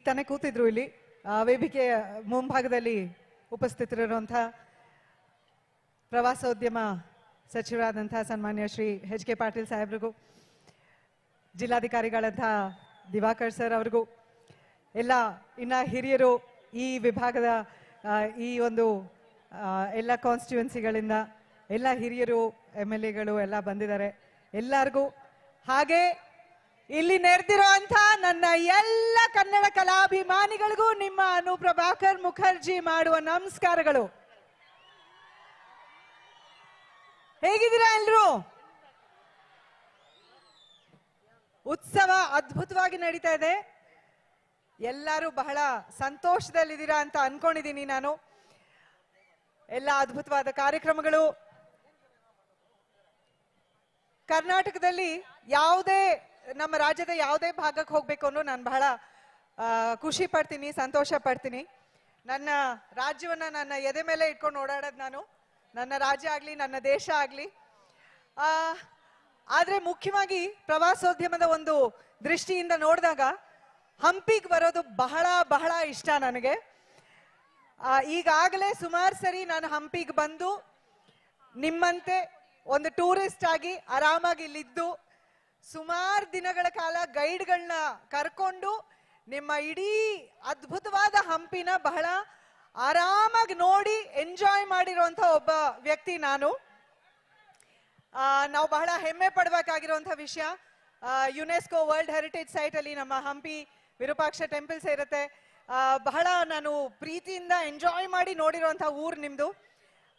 ತಾನೇ ಕೂತಿದ್ರು ಇಲ್ಲಿ ವೇದಿಕೆಯ ಮುಂಭಾಗದಲ್ಲಿ ಉಪಸ್ಥಿತರಿರುವಂತಹ ಪ್ರವಾಸೋದ್ಯಮ ಸಚಿವರಾದಂತಹ ಸನ್ಮಾನ್ಯ ಶ್ರೀ ಎಚ್ ಕೆ ಪಾಟೀಲ್ ಸಾಹೇಬ್ರಿಗೂ, ಜಿಲ್ಲಾಧಿಕಾರಿಗಳಂತಹ ದಿವಾಕರ್ ಸರ್ ಅವ್ರಿಗೂ, ಎಲ್ಲ ಇನ್ನ ಹಿರಿಯರು ಈ ವಿಭಾಗದ ಈ ಒಂದು ಎಲ್ಲ ಕಾನ್ಸ್ಟಿಟ್ಯೂನ್ಸಿಗಳಿಂದ ಎಲ್ಲ ಹಿರಿಯರು MLAಗಳು ಎಲ್ಲ ಬಂದಿದ್ದಾರೆ ಎಲ್ಲರಿಗೂ, ಹಾಗೆ ಇಲ್ಲಿ ನೆರೆದಿರುವಂತ ನನ್ನ ಎಲ್ಲ ಕನ್ನಡ ಕಲಾಭಿಮಾನಿಗಳಿಗೂ ನಿಮ್ಮ ಅನುಪ್ರಭಾಕರ್ ಮುಖರ್ಜಿ ಮಾಡುವ ನಮಸ್ಕಾರಗಳು. ಹೇಗಿದ್ದೀರಾ ಎಲ್ರು? ಉತ್ಸವ ಅದ್ಭುತವಾಗಿ ನಡೀತಾ ಇದೆ. ಎಲ್ಲರೂ ಬಹಳ ಸಂತೋಷದಲ್ಲಿದ್ದೀರಾ ಅಂತ ಅನ್ಕೊಂಡಿದ್ದೀನಿ ನಾನು. ಎಲ್ಲ ಅದ್ಭುತವಾದ ಕಾರ್ಯಕ್ರಮಗಳು. ಕರ್ನಾಟಕದಲ್ಲಿ ಯಾವುದೇ ನಮ್ಮ ರಾಜ್ಯದ ಯಾವುದೇ ಭಾಗಕ್ಕೆ ಹೋಗ್ಬೇಕು ಅನ್ನೋ ನಾನು ಬಹಳ ಖುಷಿ ಪಡ್ತೀನಿ, ಸಂತೋಷ ಪಡ್ತೀನಿ. ನನ್ನ ರಾಜ್ಯವನ್ನ ನನ್ನ ಎದೆ ಮೇಲೆ ಇಟ್ಕೊಂಡು ಓಡಾಡೋದು ನಾನು. ನನ್ನ ರಾಜ್ಯ ಆಗ್ಲಿ, ನನ್ನ ದೇಶ ಆಗ್ಲಿ. ಆದ್ರೆ ಮುಖ್ಯವಾಗಿ ಪ್ರವಾಸೋದ್ಯಮದ ಒಂದು ದೃಷ್ಟಿಯಿಂದ ನೋಡಿದಾಗ ಹಂಪಿಗೆ ಬರೋದು ಬಹಳ ಬಹಳ ಇಷ್ಟ ನನಗೆ. ಈಗಾಗಲೇ ಸುಮಾರು ಸರಿ ನಾನು ಹಂಪಿಗೆ ಬಂದು ನಿಮ್ಮಂತೆ ಒಂದು ಟೂರಿಸ್ಟ್ ಆಗಿ ಆರಾಮಾಗಿ ಇಲ್ಲಿದ್ದು ಸುಮಾರು ದಿನಗಳ ಕಾಲ ಗೈಡ್ಗಳನ್ನ ಕರ್ಕೊಂಡು ನಿಮ್ಮ ಇಡೀ ಅದ್ಭುತವಾದ ಹಂಪಿನ ಬಹಳ ಆರಾಮಾಗಿ ನೋಡಿ ಎಂಜಾಯ್ ಮಾಡಿರುವಂತ ಒಬ್ಬ ವ್ಯಕ್ತಿ ನಾನು. ನಾವು ಬಹಳ ಹೆಮ್ಮೆ ಪಡಬೇಕಾಗಿರುವಂತಹ ವಿಷಯ, ಯುನೆಸ್ಕೋ ವರ್ಲ್ಡ್ ಹೆರಿಟೇಜ್ ಸೈಟ್ ಅಲ್ಲಿ ನಮ್ಮ ಹಂಪಿ ವಿರೂಪಾಕ್ಷ ಟೆಂಪಲ್ ಸೇರುತ್ತೆ. ಬಹಳ ನಾನು ಪ್ರೀತಿಯಿಂದ ಎಂಜಾಯ್ ಮಾಡಿ ನೋಡಿರುವಂತಹ ಊರು ನಿಮ್ದು.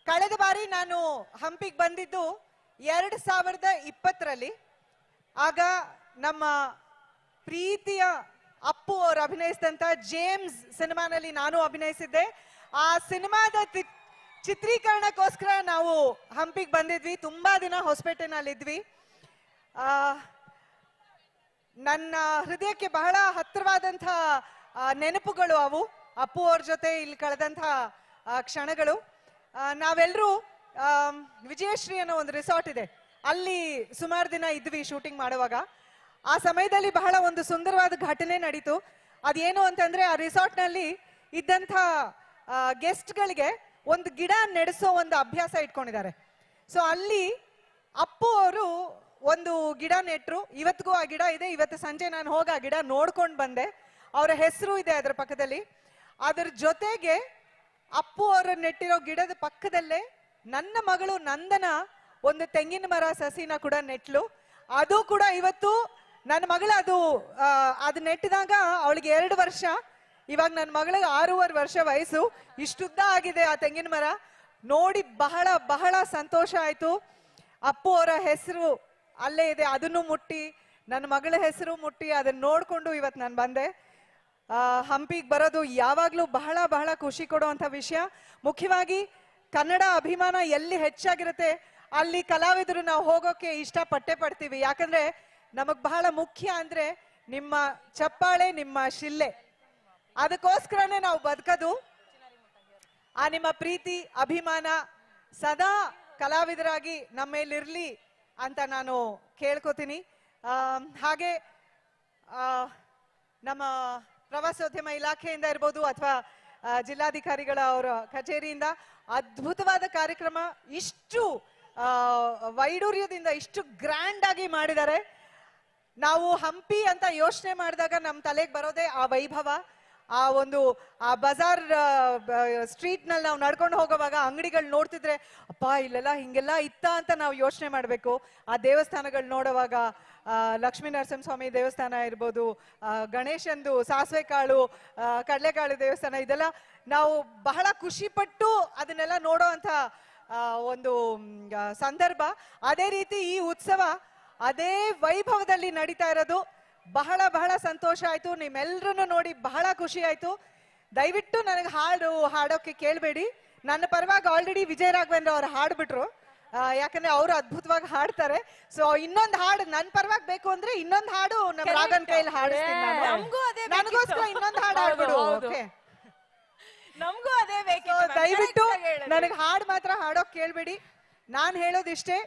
ಕಳೆದ ಬಾರಿ ನಾನು ಹಂಪಿಗೆ ಬಂದಿದ್ದು 2020ರಲ್ಲಿ. ಆಗ ನಮ್ಮ ಪ್ರೀತಿಯ ಅಪ್ಪು ಅವರು ಅಭಿನಯಿಸಿದಂತ ಜೇಮ್ಸ್ ಸಿನಿಮಾನಲ್ಲಿ ನಾನು ಅಭಿನಯಿಸಿದ್ದೆ. ಆ ಸಿನಿಮಾದ ಚಿತ್ರೀಕರಣಕ್ಕೋಸ್ಕರ ನಾವು ಹಂಪಿಗೆ ಬಂದಿದ್ವಿ. ತುಂಬಾ ದಿನ ಹೊಸಪೇಟೆನಲ್ಲಿದ್ವಿ. ನನ್ನ ಹೃದಯಕ್ಕೆ ಬಹಳ ಹತ್ತಿರವಾದಂಥ ನೆನಪುಗಳು ಅವು, ಅಪ್ಪು ಅವ್ರ ಜೊತೆ ಇಲ್ಲಿ ಕಳೆದಂಥ ಕ್ಷಣಗಳು. ನಾವೆಲ್ಲರೂ ವಿಜಯಶ್ರೀ ಅನ್ನೋ ಒಂದು ರಿಸಾರ್ಟ್ ಇದೆ, ಅಲ್ಲಿ ಸುಮಾರು ದಿನ ಇದ್ವಿ ಶೂಟಿಂಗ್ ಮಾಡುವಾಗ. ಆ ಸಮಯದಲ್ಲಿ ಬಹಳ ಒಂದು ಸುಂದರವಾದ ಘಟನೆ ನಡೀತು. ಅದೇನು ಅಂತಂದ್ರೆ, ಆ ರಿಸಾರ್ಟ್ ನಲ್ಲಿ ಇದ್ದಂಥ ಗೆಸ್ಟ್ಗಳಿಗೆ ಒಂದು ಗಿಡ ನೆಡೆಸೋ ಒಂದು ಅಭ್ಯಾಸ ಇಟ್ಕೊಂಡಿದ್ದಾರೆ. ಸೊ ಅಲ್ಲಿ ಅಪ್ಪು ಅವರು ಒಂದು ಗಿಡ ನೆಟ್ರು. ಇವತ್ತಿಗೂ ಆ ಗಿಡ ಇದೆ. ಇವತ್ತು ಸಂಜೆ ನಾನು ಹೋಗಿ ಆ ಗಿಡ ನೋಡ್ಕೊಂಡು ಬಂದೆ. ಅವರ ಹೆಸರು ಇದೆ ಅದರ ಪಕ್ಕದಲ್ಲಿ. ಅದರ ಜೊತೆಗೆ ಅಪ್ಪು ಅವರು ನೆಟ್ಟಿರೋ ಗಿಡದ ಪಕ್ಕದಲ್ಲೇ ನನ್ನ ಮಗಳು ನಂದನ ಒಂದು ತೆಂಗಿನ ಮರ ಸಸಿನ ಕೂಡ ನೆಟ್ಲು. ಅದು ಕೂಡ ಇವತ್ತು ನನ್ನ ಮಗಳು ಅದು ನೆಟ್ಟಿದಾಗ ಅವಳಿಗೆ 2 ವರ್ಷ. ಇವಾಗ ನನ್ನ ಮಗಳಿಗೆ 6.5 ವರ್ಷ ವಯಸ್ಸು. ಇಷ್ಟುದ್ದ ಆಗಿದೆ ಆ ತೆಂಗಿನ ಮರ. ನೋಡಿ ಬಹಳ ಬಹಳ ಸಂತೋಷ ಆಯ್ತು. ಅಪ್ಪು ಅವರ ಹೆಸರು ಅಲ್ಲೇ ಇದೆ, ಅದನ್ನು ಮುಟ್ಟಿ ನನ್ನ ಮಗಳ ಹೆಸರು ಮುಟ್ಟಿ ಅದನ್ನ ನೋಡ್ಕೊಂಡು ಇವತ್ತು ನಾನು ಬಂದೆ. ಹಂಪಿಗೆ ಬರೋದು ಯಾವಾಗ್ಲೂ ಬಹಳ ಬಹಳ ಖುಷಿ ಕೊಡುವಂತ ವಿಷಯ. ಮುಖ್ಯವಾಗಿ ಕನ್ನಡ ಅಭಿಮಾನ ಎಲ್ಲಿ ಹೆಚ್ಚಾಗಿರುತ್ತೆ ಅಲ್ಲಿ ಕಲಾವಿದರು ನಾವು ಹೋಗೋಕೆ ಇಷ್ಟಪಟ್ಟೆ ಪಡ್ತೀವಿ. ಯಾಕಂದ್ರೆ ನಮಗ್ ಬಹಳ ಮುಖ್ಯ ಅಂದ್ರೆ ನಿಮ್ಮ ಚಪ್ಪಾಳೆ, ನಿಮ್ಮ ಶಿಲ್ಲೆ. ಅದಕ್ಕೋಸ್ಕರನೇ ನಾವು ಬದುಕೋದು. ಆ ನಿಮ್ಮ ಪ್ರೀತಿ ಅಭಿಮಾನ ಸದಾ ಕಲಾವಿದರಾಗಿ ನಮ್ಮ ಮೇಲಿರ್ಲಿ ಅಂತ ನಾನು ಕೇಳ್ಕೊತೀನಿ. ಹಾಗೆ ನಮ್ಮ ಪ್ರವಾಸೋದ್ಯಮ ಇಲಾಖೆಯಿಂದ ಇರ್ಬೋದು ಅಥವಾ ಜಿಲ್ಲಾಧಿಕಾರಿಗಳ ಅವರ ಕಚೇರಿಯಿಂದ ಅದ್ಭುತವಾದ ಕಾರ್ಯಕ್ರಮ, ಇಷ್ಟು ವೈಡೂರ್ಯದಿಂದ ಇಷ್ಟು ಗ್ರ್ಯಾಂಡ್ ಆಗಿ ಮಾಡಿದ್ದಾರೆ. ನಾವು ಹಂಪಿ ಅಂತ ಯೋಚನೆ ಮಾಡಿದಾಗ ನಮ್ಮ ತಲೆಗೆ ಬರೋದೇ ಆ ವೈಭವ. ಆ ಬಜಾರ್ ಸ್ಟ್ರೀಟ್ ನಲ್ಲಿ ನಾವು ನಡ್ಕೊಂಡು ಹೋಗೋವಾಗ ಅಂಗಡಿಗಳು ನೋಡ್ತಿದ್ರೆ ಅಪ್ಪ ಇಲ್ಲೆಲ್ಲ ಹಿಂಗೆಲ್ಲ ಇತ್ತ ಅಂತ ನಾವು ಯೋಚನೆ ಮಾಡ್ಬೇಕು. ಆ ದೇವಸ್ಥಾನಗಳು ನೋಡುವಾಗ ಲಕ್ಷ್ಮೀ ನರಸಿಂಹಸ್ವಾಮಿ ದೇವಸ್ಥಾನ ಇರ್ಬೋದು, ಗಣೇಶಂದು ಸಾಸಿವೆ ಕಾಳು ಕಡಲೆಕಾಳು ದೇವಸ್ಥಾನ, ಇದೆಲ್ಲ ನಾವು ಬಹಳ ಖುಷಿ ಪಟ್ಟು ಅದನ್ನೆಲ್ಲ ನೋಡೋ ಅಂತ ಒಂದು ಸಂದರ್ಭ. ಅದೇ ರೀತಿ ಈ ಉತ್ಸವ ಅದೇ ವೈಭವದಲ್ಲಿ ನಡೀತಾ ಇರೋದು ಬಹಳ ಬಹಳ ಸಂತೋಷ ಆಯ್ತು. ನಿಮ್ಮೆಲ್ಲರನ್ನು ನೋಡಿ ಬಹಳ ಖುಷಿ ಆಯ್ತು. ದಯವಿಟ್ಟು ನನಗೆ ಹಾಡೋಕೆ ಕೇಳಬೇಡಿ. ನನ್ನ ಪರವಾಗಿ ಆಲ್ರೆಡಿ ವಿಜಯ ರಾಘವೇಂದ್ರ ಅವ್ರು ಹಾಡ್ಬಿಟ್ರು. ಯಾಕಂದ್ರೆ ಅವರು ಅದ್ಭುತವಾಗಿ ಹಾಡ್ತಾರೆ. ಸೊ ಇನ್ನೊಂದು ಹಾಡು ನನ್ನ ಪರವಾಗಿ ಬೇಕು ಅಂದ್ರೆ ಇನ್ನೊಂದು ಹಾಡು ನಮ್ಮ ರಾಗನ್ ಕೈಯಲ್ಲಿ ಹಾಡಿಸ್ತೀನಿ ನಾನು. ನನಗೋಸ್ಕರ ಇನ್ನೊಂದು ಹಾಡು ಹಾಡ್ಬಿಡು. ನಮಗೂ ಅದೇ ಬೇಕು. ದಯವಿಟ್ಟು ನನಗೆ ಹಾಡು ಮಾತ್ರ ಹಾಡೋಕ್ ಕೇಳ್ಬೇಡಿ. ನಾನು ಹೇಳೋದಿಷ್ಟೇ,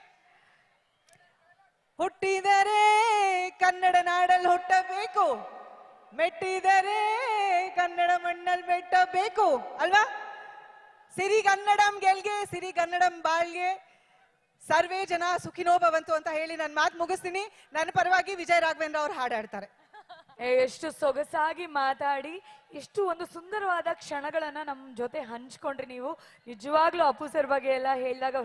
ಹುಟ್ಟಿದರೆ ಕನ್ನಡ ನಾಡಲ್ಲಿ ಹುಟ್ಟಬೇಕು, ಮೆಟ್ಟಿದರೆ ಕನ್ನಡ ಮಣ್ಣಲ್ಲಿ ಮೆಟ್ಟಬೇಕು ಅಲ್ವಾ? ಸಿರಿಗನ್ನಡಂ ಗೆಲ್ಗೆ, ಸಿರಿಗನ್ನಡಂ ಬಾಳ್ಗೆ, ಸರ್ವೇ ಜನ ಸುಖಿನೋ ಭವಂತು ಅಂತ ಹೇಳಿ ನನ್ನ ಮಾತು ಮುಗಿಸ್ತೀನಿ. ನನ್ನ ಪರವಾಗಿ ವಿಜಯ ರಾಘವೇಂದ್ರ ಅವ್ರು ಹಾಡಾಡ್ತಾರೆ. ಎಷ್ಟು ಸೊಗಸಾಗಿ ಮಾತಾಡಿ ಎಷ್ಟು ಒಂದು ಸುಂದರವಾದ ಕ್ಷಣಗಳನ್ನ ನಮ್ ಜೊತೆ ಹಂಚ್ಕೊಂಡ್ರಿ ನೀವು. ನಿಜವಾಗ್ಲೂ ಅಪ್ಪು ಸರ್ ಬಗ್ಗೆ ಎಲ್ಲ ಹೇಳಿದಾಗ